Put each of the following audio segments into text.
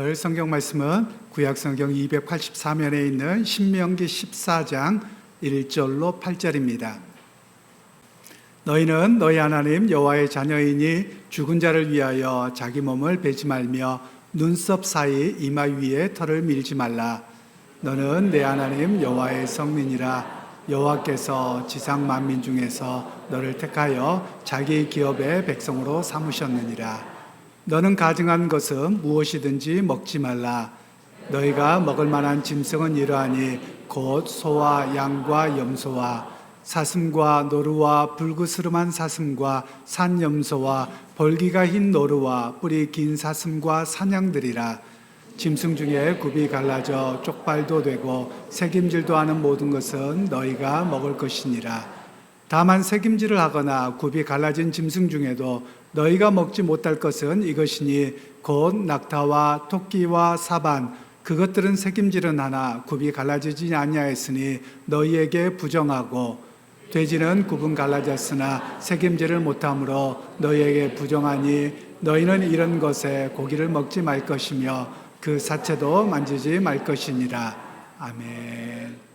오늘 성경 말씀은 구약성경 284면에 있는 신명기 14장 1절로 8절입니다. 너희는 너희 하나님 여호와의 자녀이니 죽은 자를 위하여 자기 몸을 베지 말며 눈썹 사이 이마 위에 털을 밀지 말라. 너는 내 하나님 여호와의 성민이라. 여호와께서 지상 만민 중에서 너를 택하여 자기 기업의 백성으로 삼으셨느니라. 너는 가증한 것은 무엇이든지 먹지 말라. 너희가 먹을 만한 짐승은 이러하니 곧 소와 양과 염소와 사슴과 노루와 불구스름한 사슴과 산염소와 벌기가 흰 노루와 뿌리 긴 사슴과 사냥들이라. 짐승 중에 굽이 갈라져 쪽발도 되고 새김질도 하는 모든 것은 너희가 먹을 것이니라. 다만 새김질을 하거나 굽이 갈라진 짐승 중에도 너희가 먹지 못할 것은 이것이니 곧 낙타와 토끼와 사반, 그것들은 새김질은 하나 굽이 갈라지지 아니하였으니 너희에게 부정하고, 돼지는 굽은 갈라졌으나 새김질을 못하므로 너희에게 부정하니 너희는 이런 것에 고기를 먹지 말 것이며 그 사체도 만지지 말 것이니라. 아멘.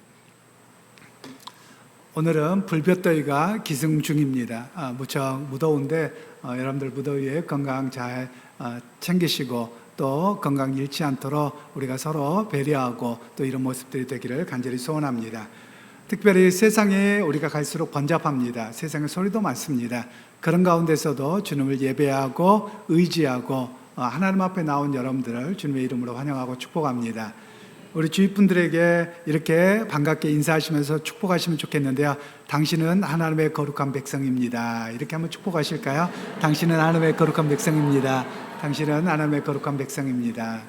오늘은 불볕더위가 기승 중입니다. 무척 무더운데 여러분들 무더위에 건강 잘 챙기시고 또 건강 잃지 않도록 우리가 서로 배려하고 또 이런 모습들이 되기를 간절히 소원합니다. 특별히 세상에 우리가 갈수록 번잡합니다. 세상에 소리도 많습니다. 그런 가운데서도 주님을 예배하고 의지하고 하나님 앞에 나온 여러분들을 주님의 이름으로 환영하고 축복합니다. 우리 주위 분들에게 이렇게 반갑게 인사하시면서 축복하시면 좋겠는데요. 당신은 하나님의 거룩한 백성입니다. 이렇게 한번 축복하실까요? 당신은 하나님의 거룩한 백성입니다. 당신은 하나님의 거룩한 백성입니다.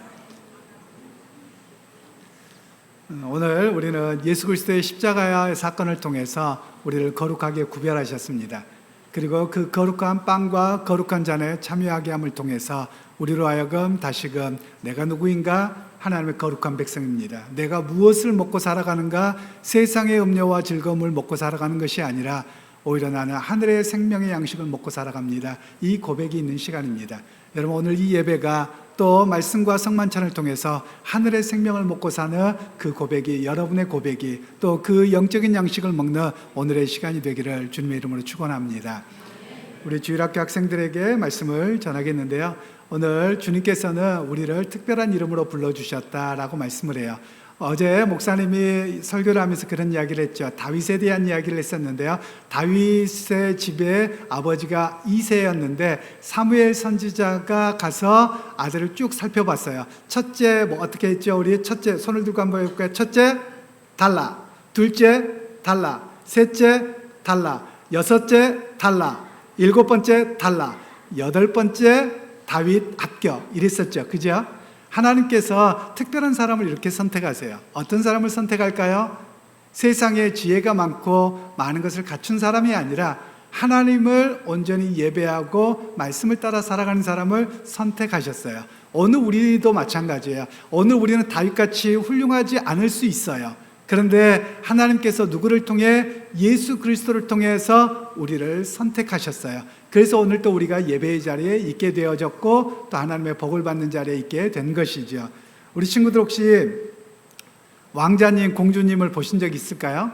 오늘 우리는 예수 그리스도의 십자가의 사건을 통해서 우리를 거룩하게 구별하셨습니다. 그리고 그 거룩한 빵과 거룩한 잔에 참여하게 함을 통해서 우리로 하여금 다시금 내가 누구인가? 하나님의 거룩한 백성입니다. 내가 무엇을 먹고 살아가는가? 세상의 음료와 즐거움을 먹고 살아가는 것이 아니라 오히려 나는 하늘의 생명의 양식을 먹고 살아갑니다. 이 고백이 있는 시간입니다. 여러분, 오늘 이 예배가 또 말씀과 성만찬을 통해서 하늘의 생명을 먹고 사는 그 고백이, 여러분의 고백이, 또 그 영적인 양식을 먹는 오늘의 시간이 되기를 주님의 이름으로 축원합니다. 우리 주일학교 학생들에게 말씀을 전하겠는데요. 오늘 주님께서는 우리를 특별한 이름으로 불러주셨다라고 말씀을 해요. 어제 목사님이 설교를 하면서 그런 이야기를 했죠. 다윗에 대한 이야기를 했었는데요. 다윗의 집에 아버지가 이새였는데 사무엘 선지자가 가서 아들을 쭉 살펴봤어요. 첫째 어떻게 했죠? 우리 첫째 손을 들고 한번 해볼까요? 첫째 달라, 둘째 달라, 셋째 달라, 여섯째 달라, 일곱 번째 달라, 여덟 번째 다윗 합격, 이랬었죠. 그죠? 하나님께서 특별한 사람을 이렇게 선택하세요. 어떤 사람을 선택할까요? 세상에 지혜가 많고 많은 것을 갖춘 사람이 아니라 하나님을 온전히 예배하고 말씀을 따라 살아가는 사람을 선택하셨어요. 오늘 우리도 마찬가지예요. 오늘 우리는 다윗같이 훌륭하지 않을 수 있어요. 그런데 하나님께서 누구를 통해? 예수 그리스도를 통해서 우리를 선택하셨어요. 그래서 오늘 또 우리가 예배의 자리에 있게 되어졌고 또 하나님의 복을 받는 자리에 있게 된 것이죠. 우리 친구들 혹시 왕자님, 공주님을 보신 적 있을까요?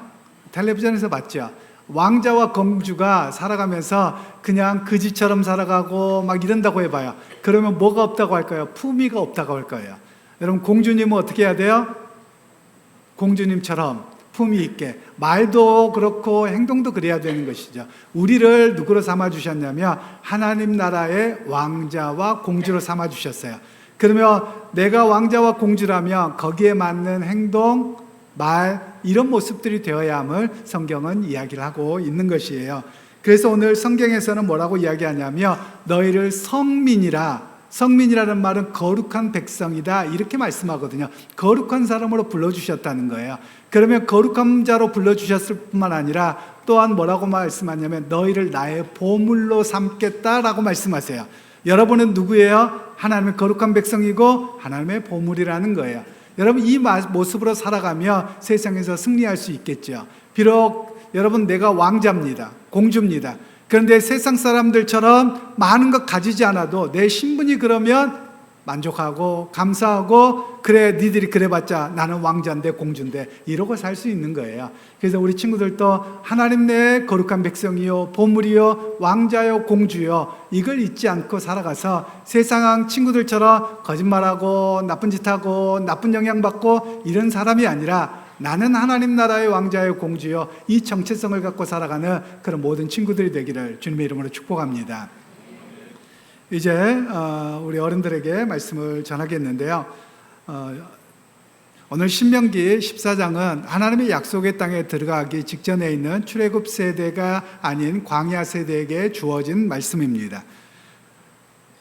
텔레비전에서 봤죠? 왕자와 공주가 살아가면서 그냥 거지처럼 살아가고 막 이런다고 해봐요. 그러면 뭐가 없다고 할까요? 품위가 없다고 할 거예요. 여러분, 공주님은 어떻게 해야 돼요? 공주님처럼 품위 있게, 말도 그렇고 행동도 그래야 되는 것이죠. 우리를 누구로 삼아주셨냐면 하나님 나라의 왕자와 공주로 삼아주셨어요. 그러면 내가 왕자와 공주라면 거기에 맞는 행동, 말, 이런 모습들이 되어야 함을 성경은 이야기를 하고 있는 것이에요. 그래서 오늘 성경에서는 뭐라고 이야기하냐면 너희를 성민이라는 말은 거룩한 백성이다, 이렇게 말씀하거든요. 거룩한 사람으로 불러주셨다는 거예요. 그러면 거룩한 자로 불러주셨을 뿐만 아니라 또한 뭐라고 말씀하냐면 너희를 나의 보물로 삼겠다라고 말씀하세요. 여러분은 누구예요? 하나님의 거룩한 백성이고 하나님의 보물이라는 거예요. 여러분, 이 모습으로 살아가며 세상에서 승리할 수 있겠죠. 비록 여러분, 내가 왕자입니다, 공주입니다. 그런데 세상 사람들처럼 많은 것 가지지 않아도 내 신분이 그러면 만족하고 감사하고 그래 니들이 그래봤자 나는 왕자인데 공주인데 이러고 살 수 있는 거예요. 그래서 우리 친구들도 하나님 내 거룩한 백성이요 보물이요 왕자요 공주요 이걸 잊지 않고 살아가서 세상 친구들처럼 거짓말하고 나쁜 짓하고 나쁜 영향받고 이런 사람이 아니라 나는 하나님 나라의 왕자요 공주요 이 정체성을 갖고 살아가는 그런 모든 친구들이 되기를 주님의 이름으로 축복합니다. 이제 우리 어른들에게 말씀을 전하겠는데요. 오늘 신명기 14장은 하나님의 약속의 땅에 들어가기 직전에 있는 출애굽 세대가 아닌 광야 세대에게 주어진 말씀입니다.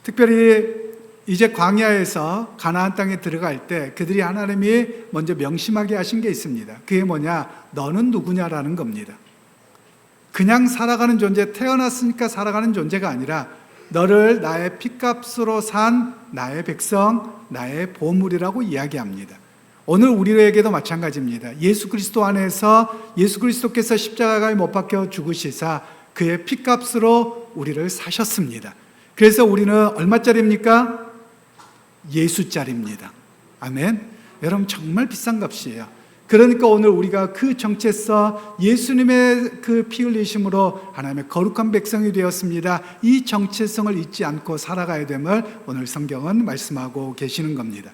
특별히 이제 광야에서 가나안 땅에 들어갈 때 그들이 하나님이 먼저 명심하게 하신 게 있습니다. 그게 뭐냐? 너는 누구냐라는 겁니다. 그냥 살아가는 존재, 태어났으니까 살아가는 존재가 아니라 너를 나의 핏값으로 산 나의 백성, 나의 보물이라고 이야기합니다. 오늘 우리에게도 마찬가지입니다. 예수 그리스도 안에서 예수 그리스도께서 십자가에 못 박혀 죽으시사 그의 핏값으로 우리를 사셨습니다. 그래서 우리는 얼마짜리입니까? 예수짜리입니다. 아멘. 여러분 정말 비싼 값이에요. 그러니까 오늘 우리가 그 정체성 예수님의 그 피 흘리심으로 하나님의 거룩한 백성이 되었습니다. 이 정체성을 잊지 않고 살아가야 됨을 오늘 성경은 말씀하고 계시는 겁니다.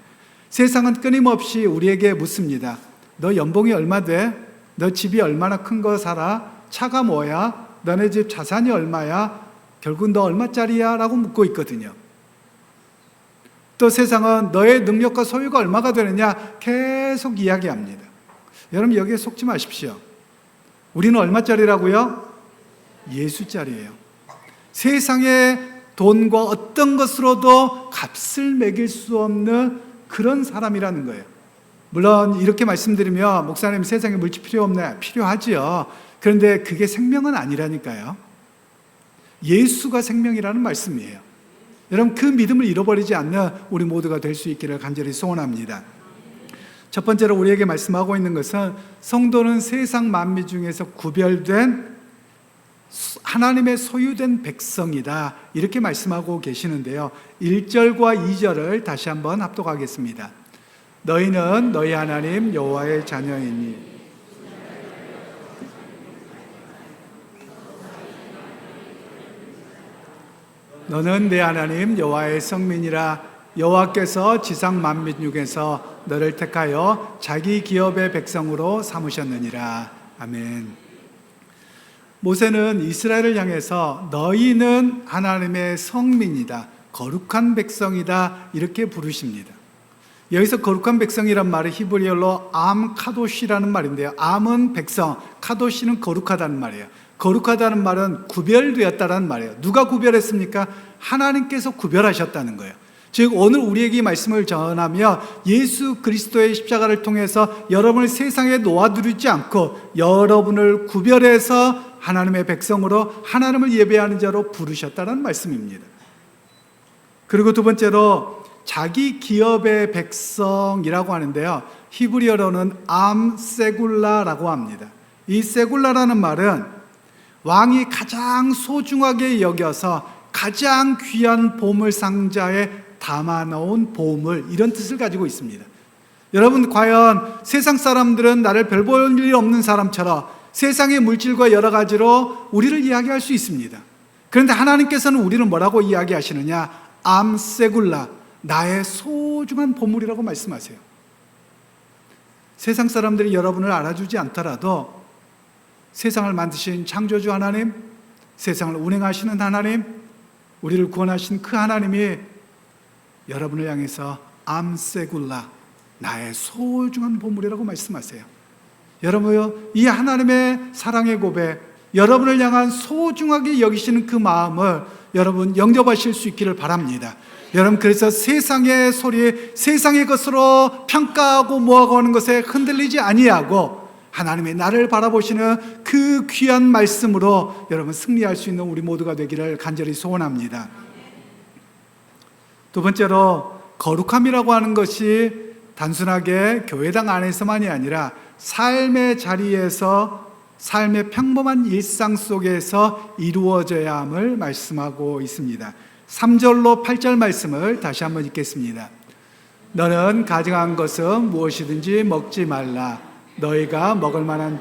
세상은 끊임없이 우리에게 묻습니다. 너 연봉이 얼마 돼? 너 집이 얼마나 큰 거 살아? 차가 뭐야? 너네 집 자산이 얼마야? 결국 너 얼마짜리야? 라고 묻고 있거든요. 또 세상은 너의 능력과 소유가 얼마가 되느냐? 계속 이야기합니다. 여러분 여기에 속지 마십시오. 우리는 얼마짜리라고요? 예수짜리예요. 세상의 돈과 어떤 것으로도 값을 매길 수 없는 그런 사람이라는 거예요. 물론 이렇게 말씀드리면 목사님 세상에 물질 필요 없네. 필요하지요. 그런데 그게 생명은 아니라니까요. 예수가 생명이라는 말씀이에요. 여러분 그 믿음을 잃어버리지 않는 우리 모두가 될 수 있기를 간절히 소원합니다. 첫 번째로 우리에게 말씀하고 있는 것은 성도는 세상 만미 중에서 구별된 하나님의 소유된 백성이다 이렇게 말씀하고 계시는데요. 1절과 2절을 다시 한번 합독하겠습니다. 너희는 너희 하나님 여호와의 자녀이니 너는 내 하나님 여호와의 성민이라 여호와께서 지상 만민 중에서 너를 택하여 자기 기업의 백성으로 삼으셨느니라. 아멘. 모세는 이스라엘을 향해서 너희는 하나님의 성민이다, 거룩한 백성이다 이렇게 부르십니다. 여기서 거룩한 백성이란 말은 히브리어로 암 카도시라는 말인데요. 암은 백성, 카도시는 거룩하다는 말이에요. 거룩하다는 말은 구별되었다는 말이에요. 누가 구별했습니까? 하나님께서 구별하셨다는 거예요. 즉 오늘 우리에게 이 말씀을 전하며 예수 그리스도의 십자가를 통해서 여러분을 세상에 놓아두지 않고 여러분을 구별해서 하나님의 백성으로 하나님을 예배하는 자로 부르셨다는 말씀입니다. 그리고 두 번째로 자기 기업의 백성이라고 하는데요. 히브리어로는 암 세굴라라고 합니다. 이 세굴라라는 말은 왕이 가장 소중하게 여겨서 가장 귀한 보물 상자에 담아놓은 보물 이런 뜻을 가지고 있습니다. 여러분 과연 세상 사람들은 나를 별 볼 일 없는 사람처럼 세상의 물질과 여러 가지로 우리를 이야기할 수 있습니다. 그런데 하나님께서는 우리를 뭐라고 이야기하시느냐? 암세굴라, 나의 소중한 보물이라고 말씀하세요. 세상 사람들이 여러분을 알아주지 않더라도 세상을 만드신 창조주 하나님, 세상을 운행하시는 하나님, 우리를 구원하신 그 하나님이 여러분을 향해서 암세굴라, 나의 소중한 보물이라고 말씀하세요. 여러분, 이 하나님의 사랑의 고백, 여러분을 향한 소중하게 여기시는 그 마음을 여러분 영접하실 수 있기를 바랍니다. 여러분 그래서 세상의 소리, 세상의 것으로 평가하고 모아가고 하는 것에 흔들리지 아니하고 하나님의 나를 바라보시는 그 귀한 말씀으로 여러분 승리할 수 있는 우리 모두가 되기를 간절히 소원합니다. 두 번째로 거룩함이라고 하는 것이 단순하게 교회당 안에서만이 아니라 삶의 자리에서 삶의 평범한 일상 속에서 이루어져야 함을 말씀하고 있습니다. 3절로 8절 말씀을 다시 한번 읽겠습니다. 너는 가증한 것은 무엇이든지 먹지 말라. 너희가 먹을 만한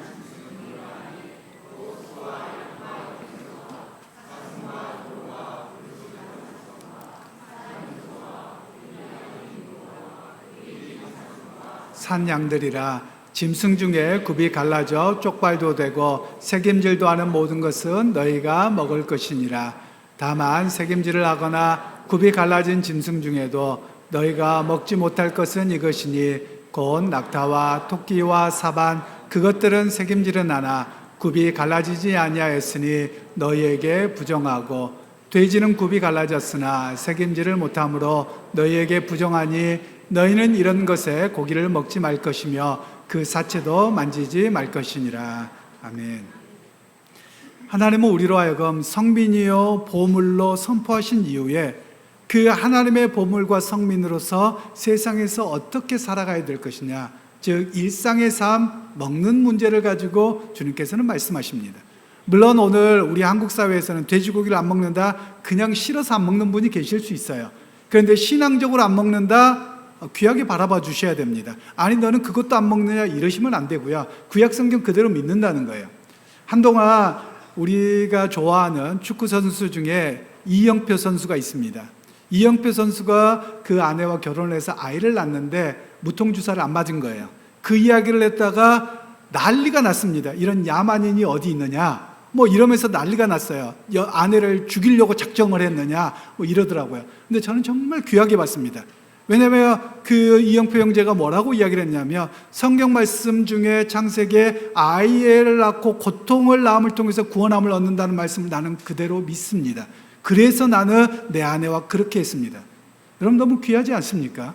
산 양들이라. 짐승 중에 굽이 갈라져 쪽발도 되고 새김질도 하는 모든 것은 너희가 먹을 것이니라. 다만 새김질을 하거나 굽이 갈라진 짐승 중에도 너희가 먹지 못할 것은 이것이니 곧 낙타와 토끼와 사반 그것들은 새김질은 하나 굽이 갈라지지 아니하였으니 너희에게 부정하고 돼지는 굽이 갈라졌으나 새김질을 못하므로 너희에게 부정하니 너희는 이런 것에 고기를 먹지 말 것이며 그 사체도 만지지 말 것이니라. 아멘. 하나님은 우리로 하여금 성민이요 보물로 선포하신 이후에 그 하나님의 보물과 성민으로서 세상에서 어떻게 살아가야 될 것이냐, 즉 일상의 삶, 먹는 문제를 가지고 주님께서는 말씀하십니다. 물론 오늘 우리 한국 사회에서는 돼지고기를 안 먹는다, 그냥 싫어서 안 먹는 분이 계실 수 있어요. 그런데 신앙적으로 안 먹는다, 귀하게 바라봐 주셔야 됩니다. 아니 너는 그것도 안 먹느냐 이러시면 안 되고요. 구약 성경 그대로 믿는다는 거예요. 한동안 우리가 좋아하는 축구 선수 중에 이영표 선수가 있습니다. 이영표 선수가 그 아내와 결혼을 해서 아이를 낳는데 무통주사를 안 맞은 거예요. 그 이야기를 했다가 난리가 났습니다. 이런 야만인이 어디 있느냐 뭐 이러면서 난리가 났어요. 아내를 죽이려고 작정을 했느냐 뭐 이러더라고요. 근데 저는 정말 귀하게 봤습니다. 왜냐하면 그 이영표 형제가 뭐라고 이야기를 했냐면 성경 말씀 중에 창세기에 아이를 낳고 고통을 낳음을 통해서 구원함을 얻는다는 말씀을 나는 그대로 믿습니다. 그래서 나는 내 아내와 그렇게 했습니다. 여러분 너무 귀하지 않습니까?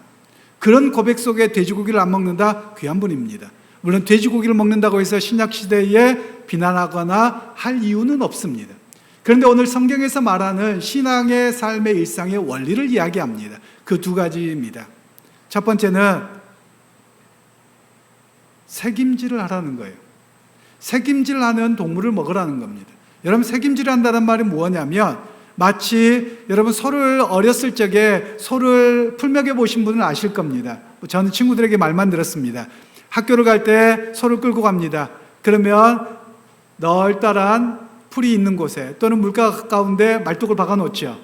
그런 고백 속에 돼지고기를 안 먹는다, 귀한 분입니다. 물론 돼지고기를 먹는다고 해서 신약시대에 비난하거나 할 이유는 없습니다. 그런데 오늘 성경에서 말하는 신앙의 삶의 일상의 원리를 이야기합니다. 그 두 가지입니다. 첫 번째는 새김질을 하라는 거예요. 새김질 하는 동물을 먹으라는 겁니다. 여러분 새김질 한다는 말이 뭐냐면 마치 여러분 소를 어렸을 적에 소를 풀먹여 보신 분은 아실 겁니다. 저는 친구들에게 말만 들었습니다. 학교를 갈 때 소를 끌고 갑니다. 그러면 널따란 풀이 있는 곳에 또는 물가가 가까운데 말뚝을 박아 놓죠.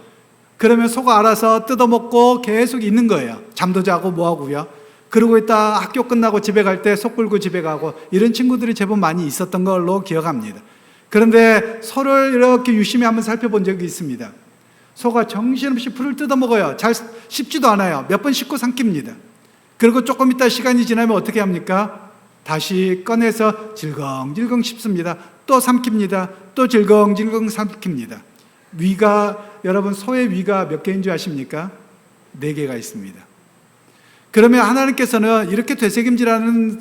그러면 소가 알아서 뜯어먹고 계속 있는 거예요. 잠도 자고 뭐하고요. 그러고 있다 학교 끝나고 집에 갈 때 소 끌고 집에 가고 이런 친구들이 제법 많이 있었던 걸로 기억합니다. 그런데 소를 이렇게 유심히 한번 살펴본 적이 있습니다. 소가 정신없이 풀을 뜯어먹어요. 잘 씹지도 않아요. 몇 번 씹고 삼킵니다. 그리고 조금 있다 시간이 지나면 어떻게 합니까? 다시 꺼내서 질겅질겅 씹습니다. 또 삼킵니다. 또 질겅질겅 삼킵니다. 위가 여러분 소의 위가 몇 개인 줄 아십니까? 4개가 있습니다. 그러면 하나님께서는 이렇게 되새김질하는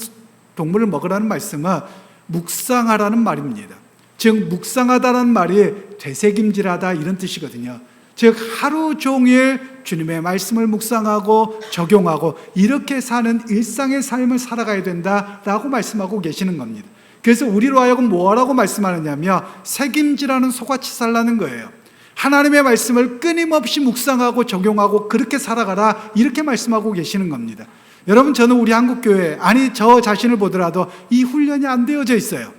동물을 먹으라는 말씀은 묵상하라는 말입니다. 즉 묵상하다는 말이 되새김질하다 이런 뜻이거든요. 즉 하루 종일 주님의 말씀을 묵상하고 적용하고 이렇게 사는 일상의 삶을 살아가야 된다라고 말씀하고 계시는 겁니다. 그래서 우리로 하여금 뭐라고 말씀하느냐면 새김질하는 소같이 살라는 거예요. 하나님의 말씀을 끊임없이 묵상하고 적용하고 그렇게 살아가라 이렇게 말씀하고 계시는 겁니다. 여러분 저는 우리 한국교회 아니 저 자신을 보더라도 이 훈련이 안 되어져 있어요.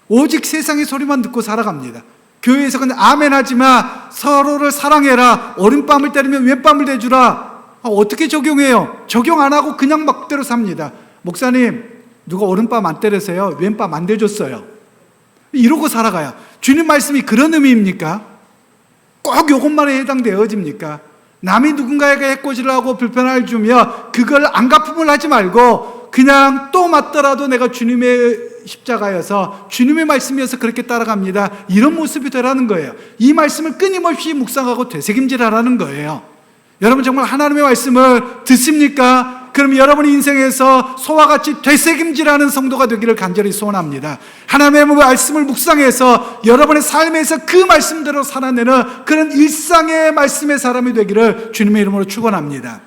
오직 세상의 소리만 듣고 살아갑니다. 교회에서 그냥 아멘 하지마 서로를 사랑해라 오른뺨을 때리면 왼뺨을 대주라 어떻게 적용해요? 적용 안 하고 그냥 막대로 삽니다. 목사님 누가 오른뺨 안 때리세요? 왼뺨 안 대줬어요. 이러고 살아가요. 주님 말씀이 그런 의미입니까? 꼭 이것만에 해당되어집니까? 남이 누군가에게 해코지를 하고 불편함을 주며 그걸 안 갚음을 하지 말고 그냥 또 맞더라도 내가 주님의 십자가여서 주님의 말씀이어서 그렇게 따라갑니다. 이런 모습이 되라는 거예요. 이 말씀을 끊임없이 묵상하고 되새김질하라는 거예요. 여러분 정말 하나님의 말씀을 듣습니까? 그럼 여러분의 인생에서 소와 같이 되새김질하는 성도가 되기를 간절히 소원합니다. 하나님의 말씀을 묵상해서 여러분의 삶에서 그 말씀대로 살아내는 그런 일상의 말씀의 사람이 되기를 주님의 이름으로 축원합니다.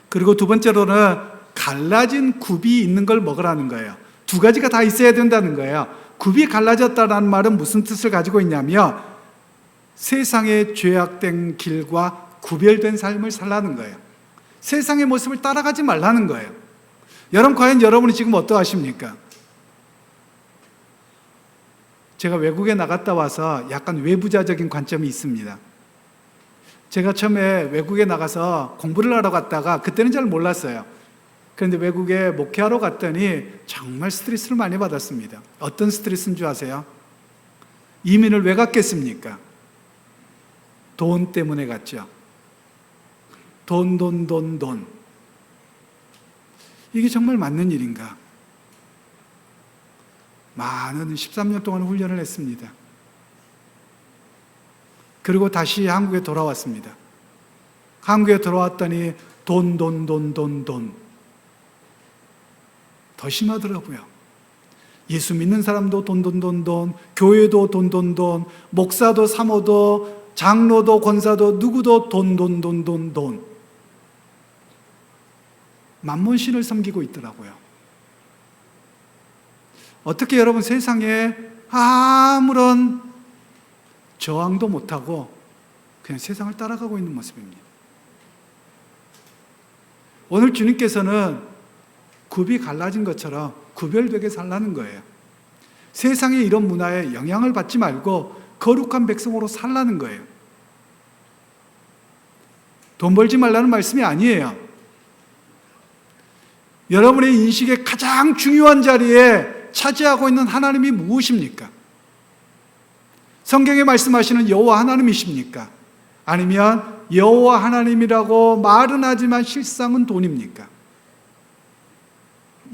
그리고 두 번째로는 갈라진 굽이 있는 걸 먹으라는 거예요. 두 가지가 다 있어야 된다는 거예요. 굽이 갈라졌다는 말은 무슨 뜻을 가지고 있냐면 세상의 죄악된 길과 구별된 삶을 살라는 거예요. 세상의 모습을 따라가지 말라는 거예요. 여러분, 과연 여러분이 지금 어떠하십니까? 제가 외국에 나갔다 와서 약간 외부자적인 관점이 있습니다. 제가 처음에 외국에 나가서 공부를 하러 갔다가 그때는 잘 몰랐어요. 그런데 외국에 목회하러 갔더니 정말 스트레스를 많이 받았습니다. 어떤 스트레스인 줄 아세요? 이민을 왜 갔겠습니까? 돈 때문에 갔죠. 돈. 이게 정말 맞는 일인가? 많은 13년 동안 훈련을 했습니다. 그리고 다시 한국에 돌아왔습니다. 한국에 돌아왔더니 돈. 더 심하더라고요. 예수 믿는 사람도 돈, 교회도 돈, 목사도 사모도 장로도 권사도 누구도 돈. 만몬신을 섬기고 있더라고요. 어떻게 여러분 세상에 아무런 저항도 못하고 그냥 세상을 따라가고 있는 모습입니다. 오늘 주님께서는 굽이 갈라진 것처럼 구별되게 살라는 거예요. 세상의 이런 문화에 영향을 받지 말고 거룩한 백성으로 살라는 거예요. 돈 벌지 말라는 말씀이 아니에요. 여러분의 인식의 가장 중요한 자리에 차지하고 있는 하나님이 무엇입니까? 성경에 말씀하시는 여호와 하나님이십니까? 아니면 여호와 하나님이라고 말은 하지만 실상은 돈입니까?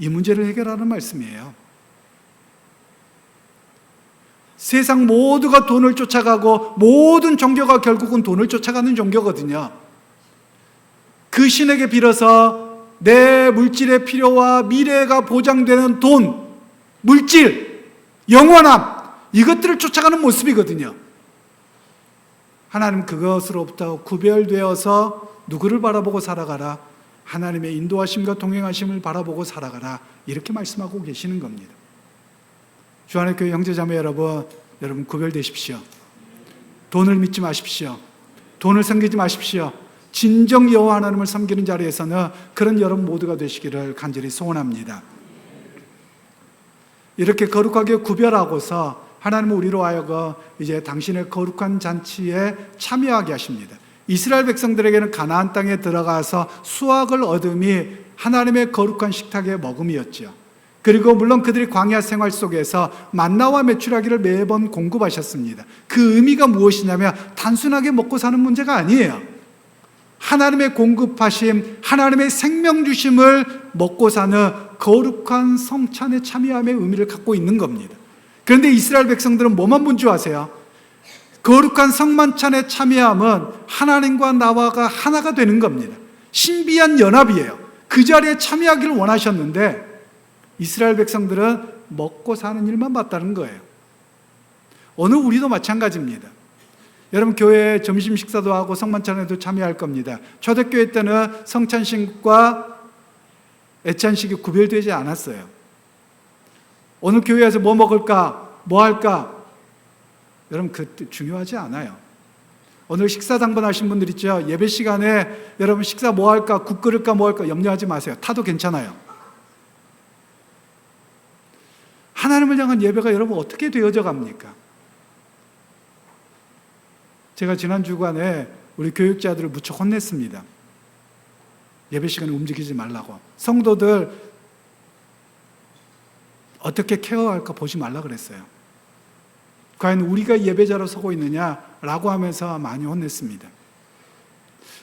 이 문제를 해결하는 말씀이에요. 세상 모두가 돈을 쫓아가고 모든 종교가 결국은 돈을 쫓아가는 종교거든요. 그 신에게 빌어서 내 물질의 필요와 미래가 보장되는 돈, 물질, 영원함, 이것들을 쫓아가는 모습이거든요. 하나님 그것으로부터 구별되어서 누구를 바라보고 살아가라? 하나님의 인도하심과 동행하심을 바라보고 살아가라. 이렇게 말씀하고 계시는 겁니다. 주안의 교회 형제자매 여러분 구별되십시오. 돈을 믿지 마십시오. 돈을 섬기지 마십시오. 진정 여호와 하나님을 섬기는 자리에서는 그런 여러분 모두가 되시기를 간절히 소원합니다. 이렇게 거룩하게 구별하고서 하나님은 우리로 하여금 이제 당신의 거룩한 잔치에 참여하게 하십니다. 이스라엘 백성들에게는 가나안 땅에 들어가서 수확을 얻음이 하나님의 거룩한 식탁의 먹음이었죠. 그리고 물론 그들이 광야 생활 속에서 만나와 메추라기를 매번 공급하셨습니다. 그 의미가 무엇이냐면 단순하게 먹고 사는 문제가 아니에요. 하나님의 공급하심, 하나님의 생명 주심을 먹고 사는 거룩한 성찬에 참여함의 의미를 갖고 있는 겁니다. 그런데 이스라엘 백성들은 뭐만 본 줄 아세요? 거룩한 성만찬에 참여함은 하나님과 나와가 하나가 되는 겁니다. 신비한 연합이에요. 그 자리에 참여하기를 원하셨는데 이스라엘 백성들은 먹고 사는 일만 봤다는 거예요. 오늘 우리도 마찬가지입니다. 여러분 교회에 점심 식사도 하고 성만찬에도 참여할 겁니다. 초대교회 때는 성찬식과 애찬식이 구별되지 않았어요. 오늘 교회에서 뭐 먹을까? 뭐 할까? 여러분 그때 중요하지 않아요. 오늘 식사 당번하신 분들 있죠? 예배 시간에 여러분 식사 뭐 할까? 국 끓일까? 뭐 할까? 염려하지 마세요. 타도 괜찮아요. 하나님을 향한 예배가 여러분 어떻게 되어져 갑니까? 제가 지난 주간에 우리 교육자들을 무척 혼냈습니다. 예배 시간에 움직이지 말라고. 성도들 어떻게 케어할까 보지 말라 그랬어요. 과연 우리가 예배자로 서고 있느냐라고 하면서 많이 혼냈습니다.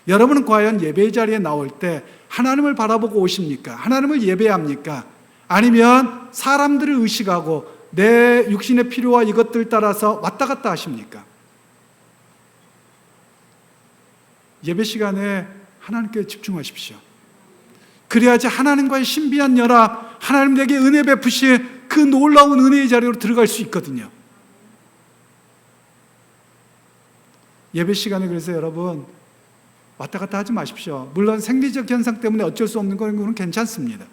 여러분은 과연 예배 자리에 나올 때 하나님을 바라보고 오십니까? 하나님을 예배합니까? 아니면 사람들을 의식하고 내 육신의 필요와 이것들 따라서 왔다 갔다 하십니까? 예배 시간에 하나님께 집중하십시오. 그래야지 하나님과의 신비한 연합, 하나님 내게 은혜 베푸신 그 놀라운 은혜의 자리로 들어갈 수 있거든요. 예배 시간에 그래서 여러분 왔다 갔다 하지 마십시오. 물론 생리적 현상 때문에 어쩔 수 없는 건 괜찮습니다.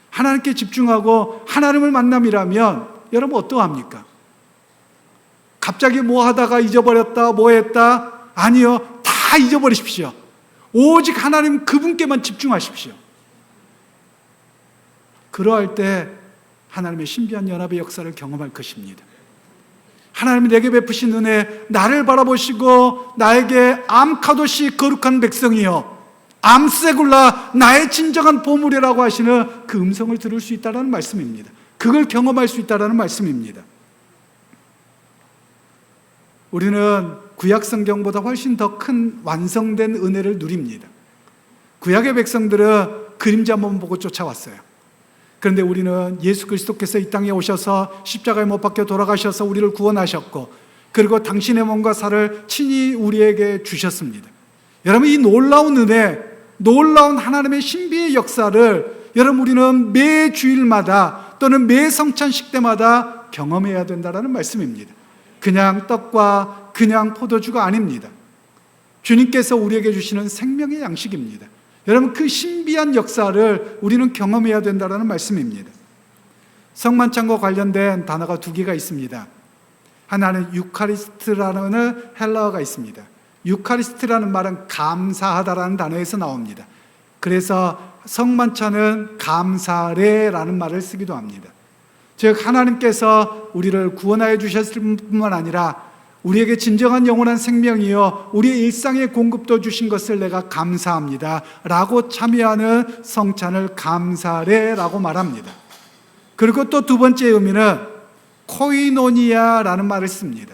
하나님께 집중하고 하나님을 만남이라면 여러분 어떠합니까? 갑자기 뭐 하다가 잊어버렸다, 뭐 했다? 아니요. 다 잊어버리십시오. 오직 하나님 그분께만 집중하십시오. 그러할 때 하나님의 신비한 연합의 역사를 경험할 것입니다. 하나님이 내게 베푸신 은혜, 나를 바라보시고 나에게 암카도시 거룩한 백성이여, 암세굴라 나의 진정한 보물이라고 하시는 그 음성을 들을 수 있다는 말씀입니다. 그걸 경험할 수 있다는 말씀입니다. 우리는 구약 성경보다 훨씬 더 큰 완성된 은혜를 누립니다. 구약의 백성들은 그림자만 보고 쫓아왔어요. 그런데 우리는 예수 그리스도께서 이 땅에 오셔서 십자가에 못 박혀 돌아가셔서 우리를 구원하셨고, 그리고 당신의 몸과 살을 친히 우리에게 주셨습니다. 여러분, 이 놀라운 은혜, 놀라운 하나님의 신비의 역사를 여러분 우리는 매 주일마다 또는 매 성찬식 때마다 경험해야 된다는 말씀입니다. 그냥 떡과 그냥 포도주가 아닙니다. 주님께서 우리에게 주시는 생명의 양식입니다. 여러분, 그 신비한 역사를 우리는 경험해야 된다는 말씀입니다. 성만찬과 관련된 단어가 두 개가 있습니다. 하나는 유카리스트라는 헬라어가 있습니다. 유카리스트라는 말은 감사하다라는 단어에서 나옵니다. 그래서 성만찬은 감사례라는 말을 쓰기도 합니다. 즉, 하나님께서 우리를 구원하여 주셨을 뿐만 아니라 우리에게 진정한 영원한 생명이요 우리의 일상의 공급도 주신 것을 내가 감사합니다 라고 참여하는 성찬을 감사례라고 말합니다. 그리고 또 두 번째 의미는 코이노니아라는 말을 씁니다.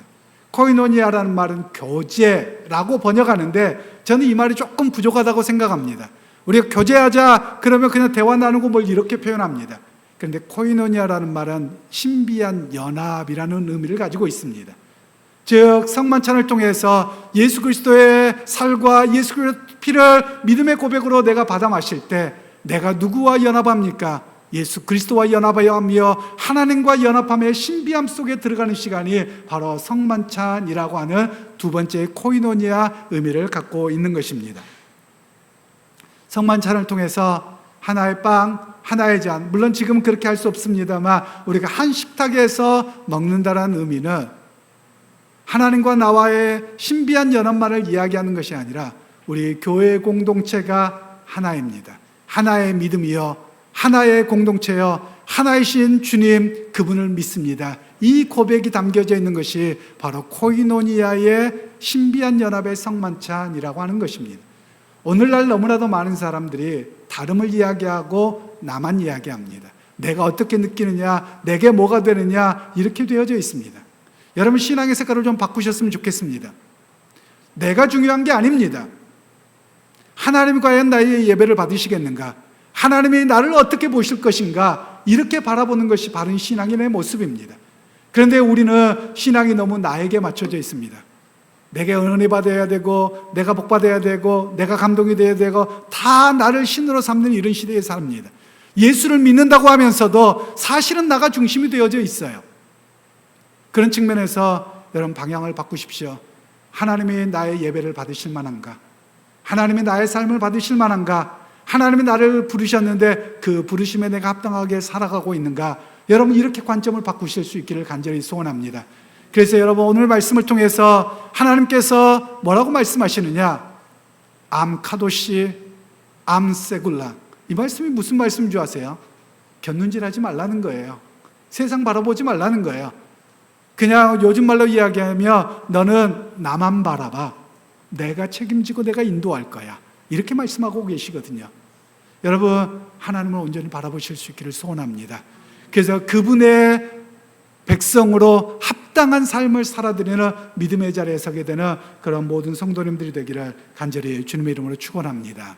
코이노니아라는 말은 교제라고 번역하는데 저는 이 말이 조금 부족하다고 생각합니다. 우리가 교제하자 그러면 그냥 대화 나누고 뭘 이렇게 표현합니다. 그런데 코이노니아라는 말은 신비한 연합이라는 의미를 가지고 있습니다. 즉, 성만찬을 통해서 예수 그리스도의 살과 예수 그리스도의 피를 믿음의 고백으로 내가 받아 마실 때 내가 누구와 연합합니까? 예수 그리스도와 연합하며 하나님과 연합함의 신비함 속에 들어가는 시간이 바로 성만찬이라고 하는 두 번째 코이노니아 의미를 갖고 있는 것입니다. 성만찬을 통해서 하나의 빵, 하나의 잔, 물론 지금은 그렇게 할 수 없습니다만 우리가 한 식탁에서 먹는다는 의미는 하나님과 나와의 신비한 연합만을 이야기하는 것이 아니라 우리 교회 공동체가 하나입니다. 하나의 믿음이요, 하나의 공동체요, 하나이신 주님 그분을 믿습니다. 이 고백이 담겨져 있는 것이 바로 코이노니아의 신비한 연합의 성만찬이라고 하는 것입니다. 오늘날 너무나도 많은 사람들이 다름을 이야기하고 나만 이야기합니다. 내가 어떻게 느끼느냐, 내게 뭐가 되느냐 이렇게 되어져 있습니다. 여러분, 신앙의 색깔을 좀 바꾸셨으면 좋겠습니다. 내가 중요한 게 아닙니다. 하나님이 과연 나의 예배를 받으시겠는가? 하나님이 나를 어떻게 보실 것인가? 이렇게 바라보는 것이 바른 신앙의 모습입니다. 그런데 우리는 신앙이 너무 나에게 맞춰져 있습니다. 내게 은혜 받아야 되고, 내가 복 받아야 되고, 내가 감동이 돼야 되고, 다 나를 신으로 삼는 이런 시대에 삽니다. 예수를 믿는다고 하면서도 사실은 나가 중심이 되어져 있어요. 그런 측면에서 여러분 방향을 바꾸십시오. 하나님이 나의 예배를 받으실 만한가? 하나님이 나의 삶을 받으실 만한가? 하나님이 나를 부르셨는데 그 부르심에 내가 합당하게 살아가고 있는가? 여러분, 이렇게 관점을 바꾸실 수 있기를 간절히 소원합니다. 그래서 여러분, 오늘 말씀을 통해서 하나님께서 뭐라고 말씀하시느냐? 암카도시 암세굴라. 이 말씀이 무슨 말씀인 줄 아세요? 곁눈질하지 말라는 거예요. 세상 바라보지 말라는 거예요. 그냥 요즘 말로 이야기하면 너는 나만 바라봐. 내가 책임지고 내가 인도할 거야. 이렇게 말씀하고 계시거든요. 여러분, 하나님을 온전히 바라보실 수 있기를 소원합니다. 그래서 그분의 백성으로 합당한 삶을 살아드리는 믿음의 자리에 서게 되는 그런 모든 성도님들이 되기를 간절히 주님의 이름으로 축원합니다.